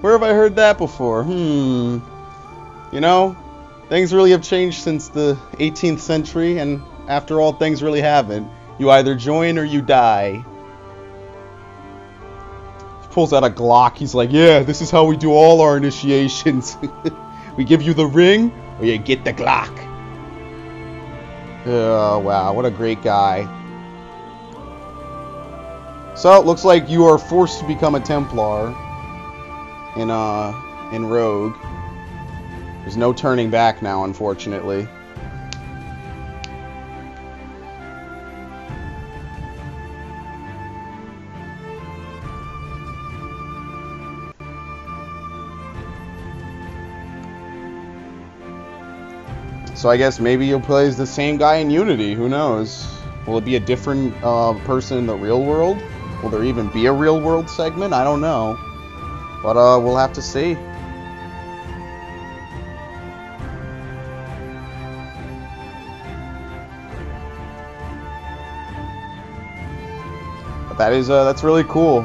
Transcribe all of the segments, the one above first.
Where have I heard that before? You know, things really have changed since the 18th century, and after all, things really haven't. You either join or you die. He pulls out a Glock. He's like, yeah, this is how we do all our initiations. We give you the ring, or you get the Glock. Oh, wow, what a great guy. So, it looks like you are forced to become a Templar in Rogue. There's no turning back now, unfortunately. So I guess maybe you'll play as the same guy in Unity. Who knows? Will it be a different person in the real world? Will there even be a real world segment? I don't know. But we'll have to see. But that's really cool.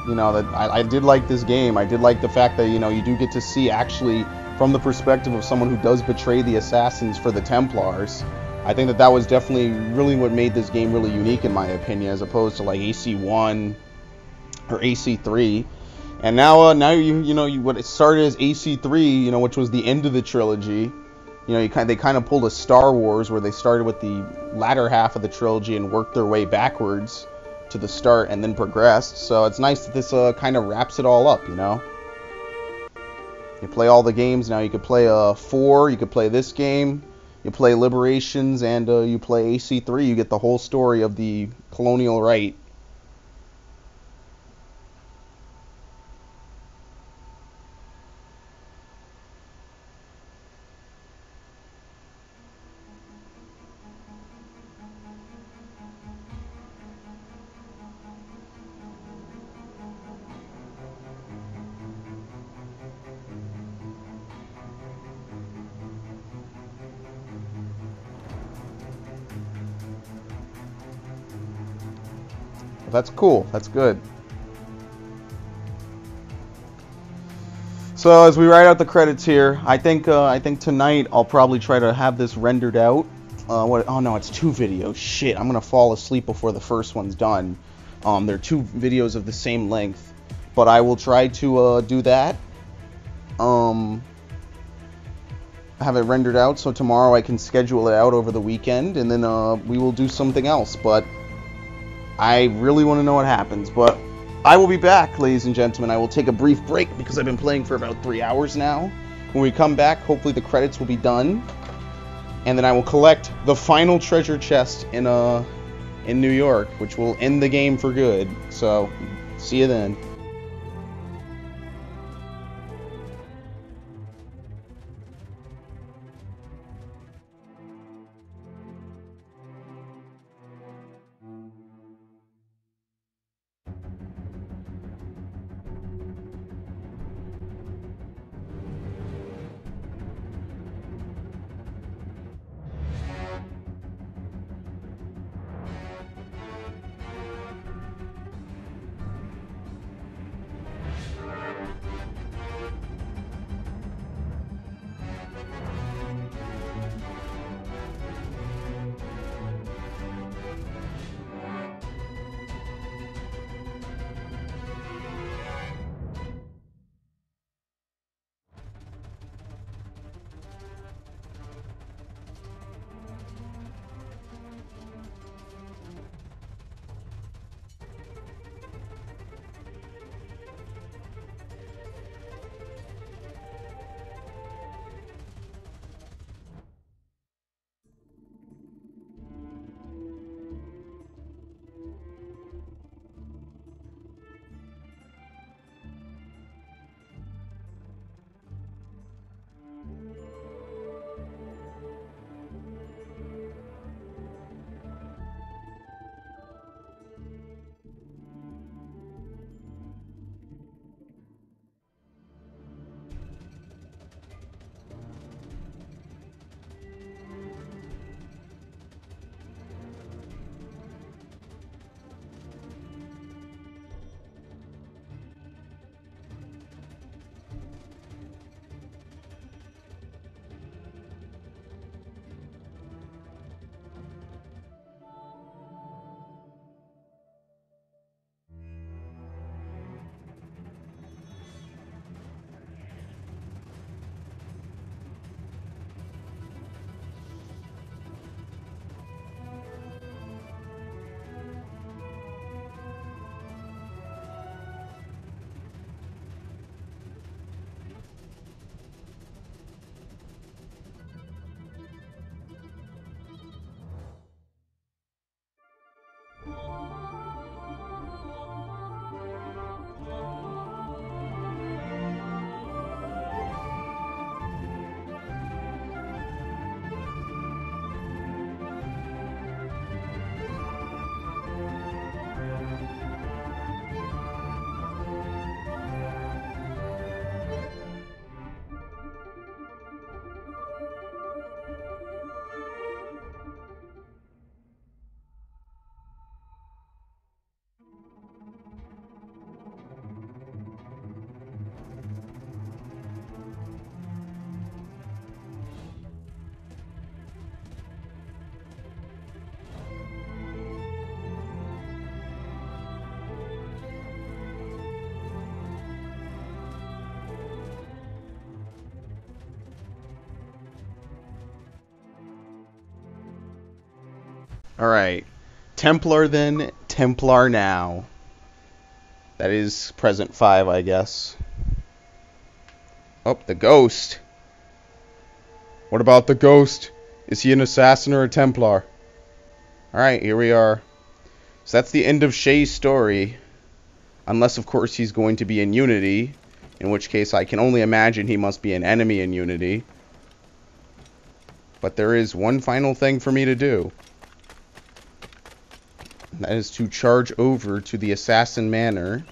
You know, that I did like this game. I did like the fact that, you know, you do get to see actually from the perspective of someone who does betray the assassins for the Templars. I think that was definitely really what made this game really unique, in my opinion, as opposed to like AC1 or AC3. And now what it started as AC3, you know, which was the end of the trilogy. You know, they kind of pulled a Star Wars where they started with the latter half of the trilogy and worked their way backwards to the start and then progressed. So it's nice that this kind of wraps it all up, you know. You play all the games now. You could play 4, you could play this game, you play Liberations, and you play AC3. You get the whole story of the Colonial Rite. That's cool. That's good. So as we write out the credits here, I think tonight I'll probably try to have this rendered out. Oh no, it's 2 videos. Shit, I'm gonna fall asleep before the first one's done. They're 2 videos of the same length, but I will try to do that. Have it rendered out so tomorrow I can schedule it out over the weekend, and then we will do something else. But I really want to know what happens. But I will be back, ladies and gentlemen. I will take a brief break because I've been playing for about 3 hours now. When we come back, hopefully the credits will be done, and then I will collect the final treasure chest in New York, which will end the game for good. So, see you then. Alright. Templar then, Templar now. That is present 5, I guess. Oh, the ghost. What about the ghost? Is he an assassin or a Templar? Alright, here we are. So that's the end of Shay's story. Unless, of course, he's going to be in Unity. In which case, I can only imagine he must be an enemy in Unity. But there is one final thing for me to do. That is to charge over to the Assassin Manor.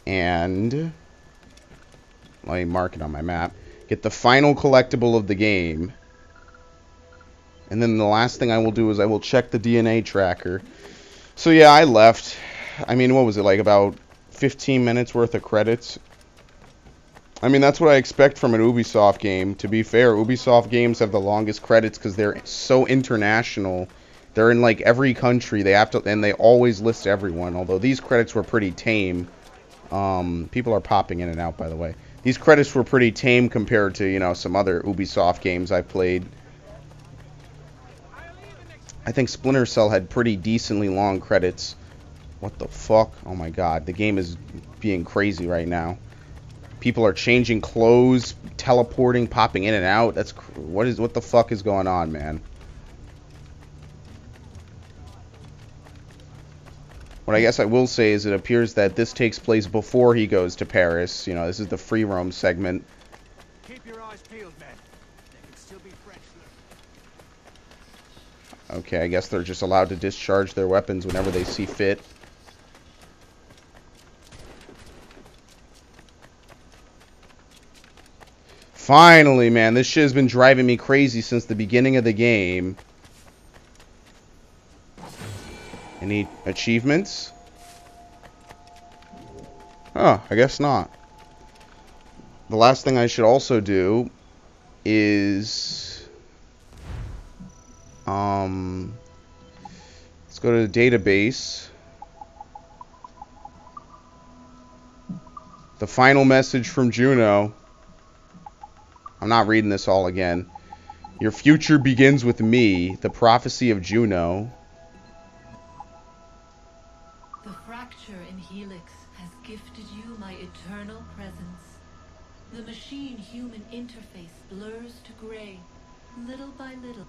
And let me mark it on my map. Get the final collectible of the game. And then the last thing I will do is I will check the DNA tracker. So yeah, I left. I mean, what was it, like about 15 minutes worth of credits? I mean, that's what I expect from an Ubisoft game. To be fair, Ubisoft games have the longest credits because they're so international. They're in like every country. They have to, and they always list everyone. Although these credits were pretty tame. People are popping in and out, by the way. These credits were pretty tame compared to, you know, some other Ubisoft games I played. I think Splinter Cell had pretty decently long credits. What the fuck? Oh my god, the game is being crazy right now. People are changing clothes, teleporting, popping in and out. That's what the fuck is going on, man? What I guess I will say is it appears that this takes place before he goes to Paris. You know, this is the free roam segment. Keep your eyes peeled, man. They can still be French. Okay, I guess they're just allowed to discharge their weapons whenever they see fit. Finally, man, this shit has been driving me crazy since the beginning of the game. Any achievements? Oh, I guess not. The last thing I should also do is let's go to the database. The final message from Juno. I'm not reading this all again. Your future begins with me, the prophecy of Juno. The fracture in Helix has gifted you my eternal presence. The machine-human interface blurs to gray, little by little,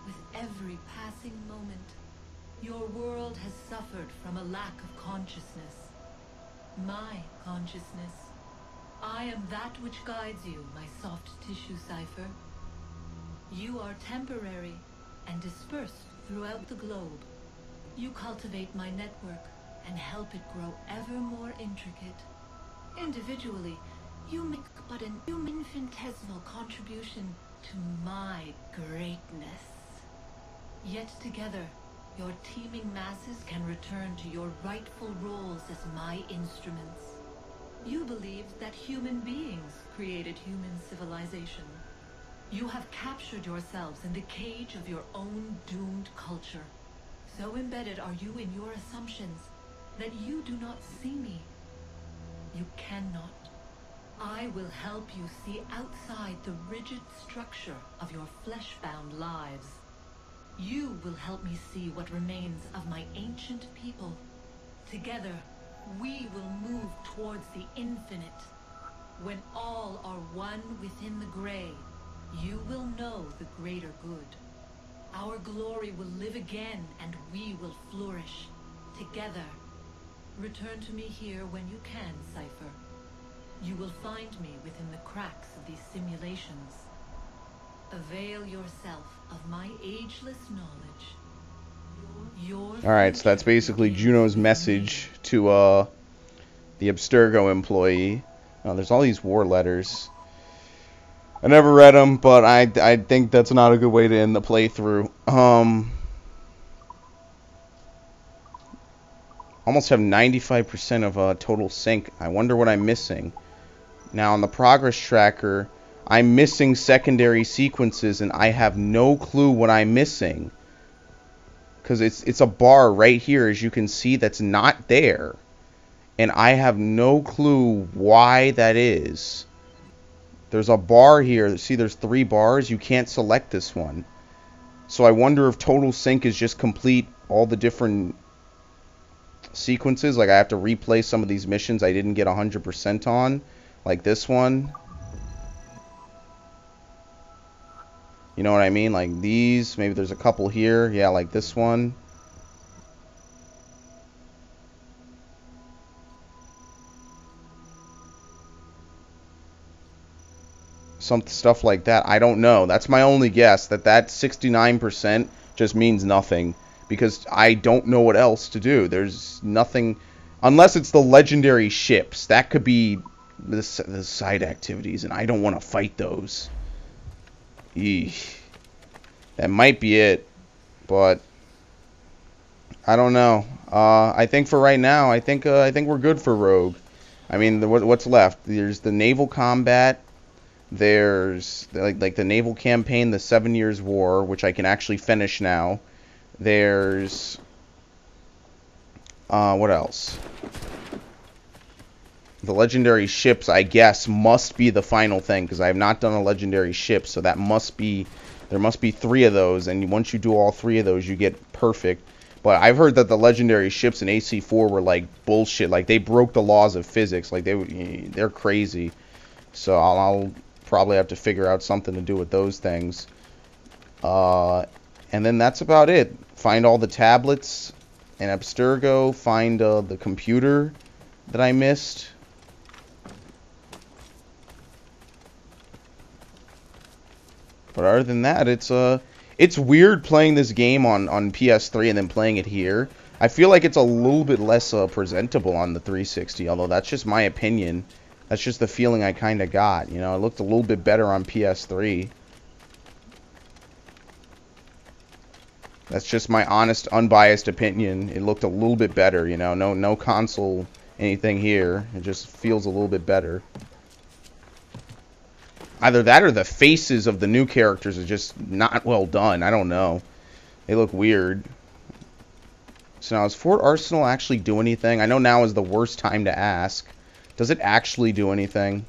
with every passing moment. Your world has suffered from a lack of consciousness. My consciousness. I am that which guides you, my soft tissue cipher. You are temporary and dispersed throughout the globe. You cultivate my network and help it grow ever more intricate. Individually, you make but an infinitesimal contribution to my greatness. Yet together, your teeming masses can return to your rightful roles as my instruments. You believed that human beings created human civilization. You have captured yourselves in the cage of your own doomed culture. So embedded are you in your assumptions that you do not see me. You cannot. I will help you see outside the rigid structure of your flesh-bound lives. You will help me see what remains of my ancient people. Together, we will move towards the infinite. When all are one within the gray, you will know the greater good. Our glory will live again and we will flourish. Together. Return to me here when you can, Cypher. You will find me within the cracks of these simulations. Avail yourself of my ageless knowledge. Alright, so that's basically Juno's message to the Abstergo employee. There's all these war letters. I never read them, but I think that's not a good way to end the playthrough. Almost have 95% of total sync. I wonder what I'm missing. Now on the progress tracker, I'm missing secondary sequences and I have no clue what I'm missing. Because it's a bar right here, as you can see, that's not there. and I have no clue why that is. There's a bar here. See, there's 3 bars. You can't select this one. So I wonder if total sync is just complete all the different sequences. Like I have to replay some of these missions I didn't get 100% on. Like this one. You know what I mean? Like these. Maybe there's a couple here. Yeah, like this one. Some stuff like that. I don't know. That's my only guess. That 69% just means nothing. Because I don't know what else to do. There's nothing... Unless it's the legendary ships. That could be the side activities. And I don't want to fight those. Eesh. That might be it. But... I don't know. I think for right now, I think we're good for Rogue. I mean, what's left? There's the naval combat... There's like the naval campaign, the 7 Years War, which I can actually finish now. There's what else? The legendary ships, I guess, must be the final thing because I have not done a legendary ship, so that must be there must be 3 of those, and once you do all 3 of those, you get perfect. But I've heard that the legendary ships in AC4 were like bullshit, like they broke the laws of physics, like they're crazy. So I'll probably have to figure out something to do with those things. And then that's about it. Find all the tablets in Abstergo. Find the computer that I missed. But other than that, it's weird playing this game on PS3 and then playing it here. I feel like it's a little bit less presentable on the 360, although that's just my opinion. That's just the feeling I kind of got. You know, it looked a little bit better on PS3. That's just my honest, unbiased opinion. It looked a little bit better, you know. No console anything here. It just feels a little bit better. Either that or the faces of the new characters are just not well done. I don't know. They look weird. So now, does Fort Arsenal actually do anything? I know now is the worst time to ask. Does it actually do anything?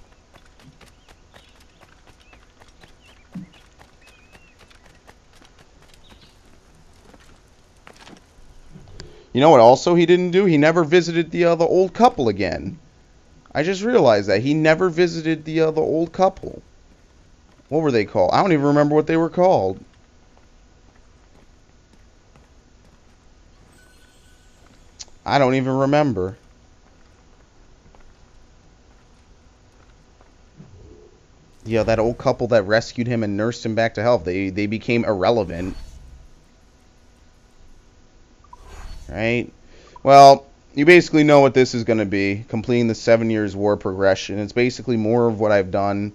You know what also he didn't do? He never visited the old couple again. I just realized that. He never visited the old couple. What were they called? I don't even remember what they were called. I don't even remember. Yeah, that old couple that rescued him and nursed him back to health. They became irrelevant. Right? Well, you basically know what this is going to be. Completing the 7 Years War progression. It's basically more of what I've done.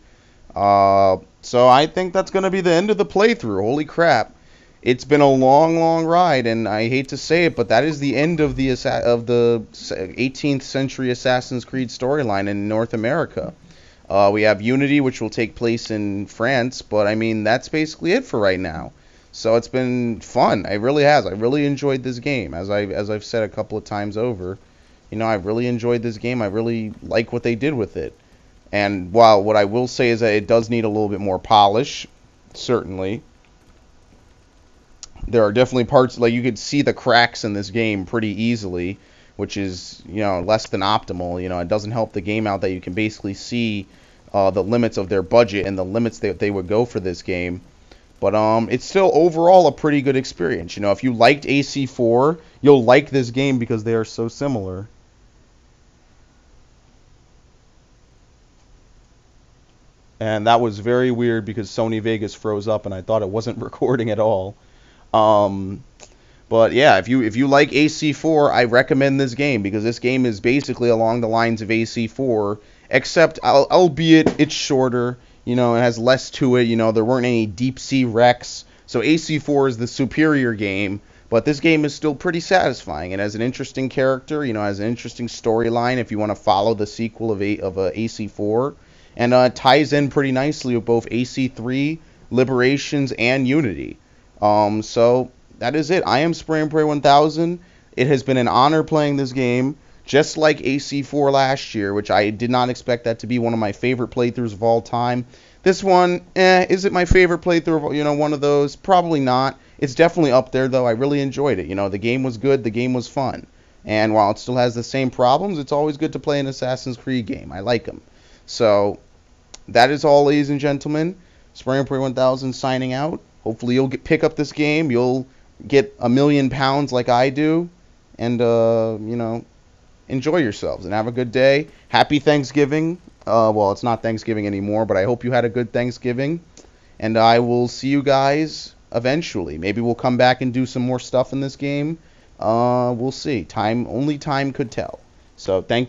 So I think that's going to be the end of the playthrough. Holy crap. It's been a long, long ride, and I hate to say it, but that is the end of the 18th century Assassin's Creed storyline in North America. We have Unity, which will take place in France, but I mean, that's basically it for right now. So it's been fun. It really has. I really enjoyed this game, as I've said a couple of times over. You know, I really enjoyed this game. I really like what they did with it. And while what I will say is that it does need a little bit more polish, certainly. There are definitely parts, like you could see the cracks in this game pretty easily, which is, you know, less than optimal. You know, it doesn't help the game out that you can basically see the limits of their budget and the limits that they would go for this game. But it's still overall a pretty good experience. You know, if you liked AC4, you'll like this game because they are so similar. And that was very weird because Sony Vegas froze up and I thought it wasn't recording at all. But yeah, if you like AC4, I recommend this game because this game is basically along the lines of AC4, except albeit it's shorter. You know, it has less to it. You know, there weren't any deep sea wrecks, so AC4 is the superior game. But this game is still pretty satisfying. It has an interesting character. You know, has an interesting storyline if you want to follow the sequel of AC4, and it ties in pretty nicely with both AC3, Liberations, and Unity. So that is it. I am Spray and Pray 1000. It has been an honor playing this game. just like AC4 last year, which I did not expect that to be one of my favorite playthroughs of all time. This one, is it my favorite playthrough of, one of those? Probably not. It's definitely up there, though. I really enjoyed it. The game was good. The game was fun. And while it still has the same problems, it's always good to play an Assassin's Creed game. I like them. So, that is all, ladies and gentlemen. Spring Parade 1000 signing out. Hopefully you'll pick up this game. You'll get £1 million like I do. And, enjoy yourselves and have a good day. Happy Thanksgiving. Well, it's not Thanksgiving anymore, but I hope you had a good Thanksgiving. And I will see you guys eventually. Maybe we'll come back and do some more stuff in this game. We'll see. Only time could tell. So thank you.